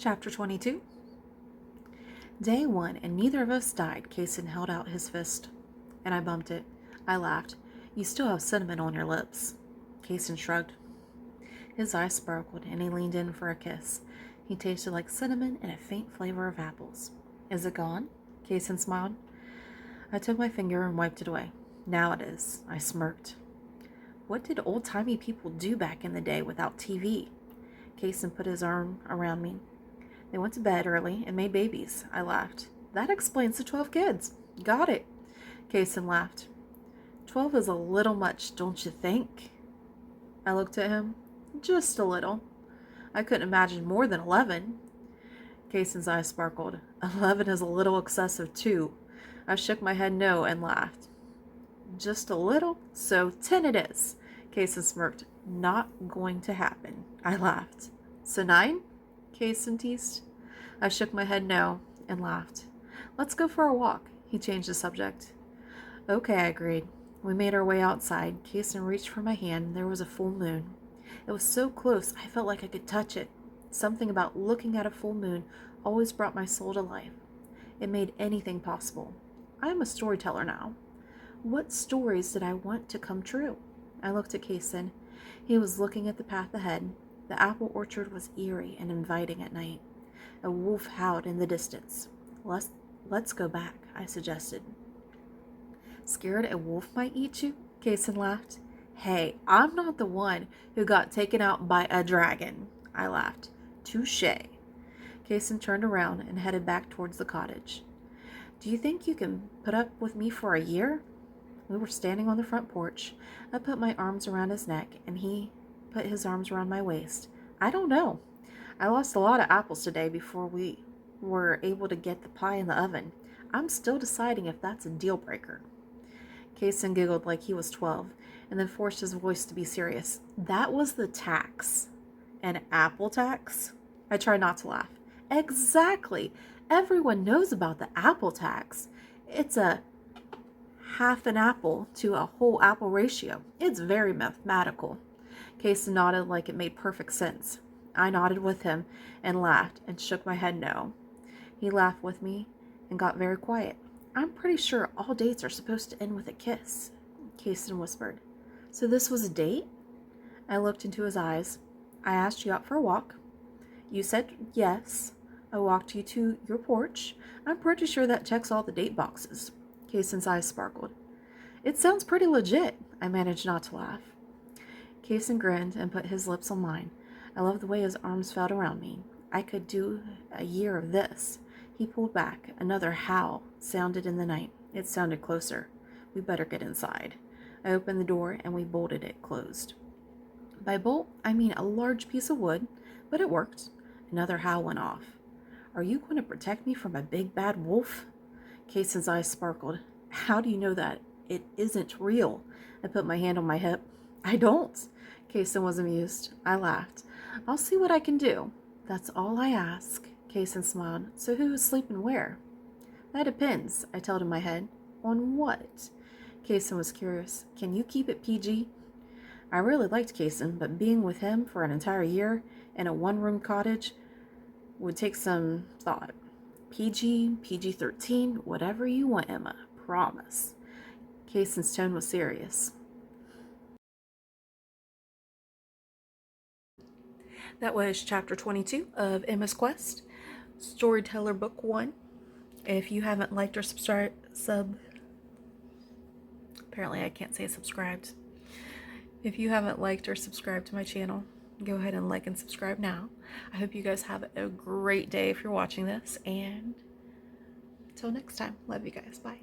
Chapter 22. Day 1, and neither of us died. Kaysen held out his fist, and I bumped it. I laughed. You still have cinnamon on your lips. Kaysen shrugged. His eyes sparkled, and he leaned in for a kiss. He tasted like cinnamon and a faint flavor of apples. Is it gone? Kaysen smiled. I took my finger and wiped it away. Now it is. I smirked. What did old-timey people do back in the day without TV? Kaysen put his arm around me. They went to bed early and made babies. I laughed. That explains the 12 kids. Got it. Kaysen laughed. 12 is a little much, don't you think? I looked at him. Just a little. I couldn't imagine more than 11. Kaysen's eyes sparkled. 11 is a little excessive, too. I shook my head no and laughed. Just a little? So 10 it is. Kaysen smirked. Not going to happen. I laughed. So 9? Kaysen teased. I shook my head no and laughed. Let's go for a walk. He changed the subject. Okay, I agreed. We made our way outside. Kaysen reached for my hand. There was a full moon. It was so close I felt like I could touch it. Something about looking at a full moon always brought my soul to life. It made anything possible. I am a storyteller now. What stories did I want to come true? I looked at Kaysen. He was looking at the path ahead. The apple orchard was eerie and inviting at night. A wolf howled in the distance. Let's go back, I suggested. Scared a wolf might eat you? Kaysen laughed. Hey, I'm not the one who got taken out by a dragon. I laughed. Touché. Kaysen turned around and headed back towards the cottage. Do you think you can put up with me for a year? We were standing on the front porch. I put my arms around his neck, and he put his arms around my waist. I don't know. I lost a lot of apples today before we were able to get the pie in the oven. I'm still deciding if that's a deal breaker. Kaysen giggled like he was 12 and then forced his voice to be serious. That was the tax. An apple tax? I tried not to laugh. Exactly. Everyone knows about the apple tax. It's a half an apple to a whole apple ratio. It's very mathematical. Kaysen nodded like it made perfect sense. I nodded with him and laughed and shook my head no. He laughed with me and got very quiet. I'm pretty sure all dates are supposed to end with a kiss, Kaysen whispered. So this was a date? I looked into his eyes. I asked you out for a walk. You said yes. I walked you to your porch. I'm pretty sure that checks all the date boxes. Kaysen's eyes sparkled. It sounds pretty legit. I managed not to laugh. Kaysen grinned and put his lips on mine. I loved the way his arms felt around me. I could do a year of this. He pulled back. Another howl sounded in the night. It sounded closer. We better get inside. I opened the door and we bolted it closed. By bolt, I mean a large piece of wood, but it worked. Another howl went off. Are you going to protect me from a big bad wolf? Kaysen's eyes sparkled. How do you know that it isn't real? I put my hand on my hip. I don't. Kaysen was amused. I laughed. I'll see what I can do. That's all I ask. Kaysen smiled. So who is sleeping where? That depends, I told him my head. On what? Kaysen was curious. Can you keep it PG? I really liked Kaysen, but being with him for an entire year in a one-room cottage would take some thought. PG, PG-13, whatever you want, Emma. Promise. Kaysen's tone was serious. That was chapter 22 of Emma's Quest, Storyteller Book 1. If you haven't liked or apparently I can't say subscribed. If you haven't liked or subscribed to my channel, go ahead and like and subscribe now. I hope you guys have a great day if you're watching this, and until next time, love you guys. Bye.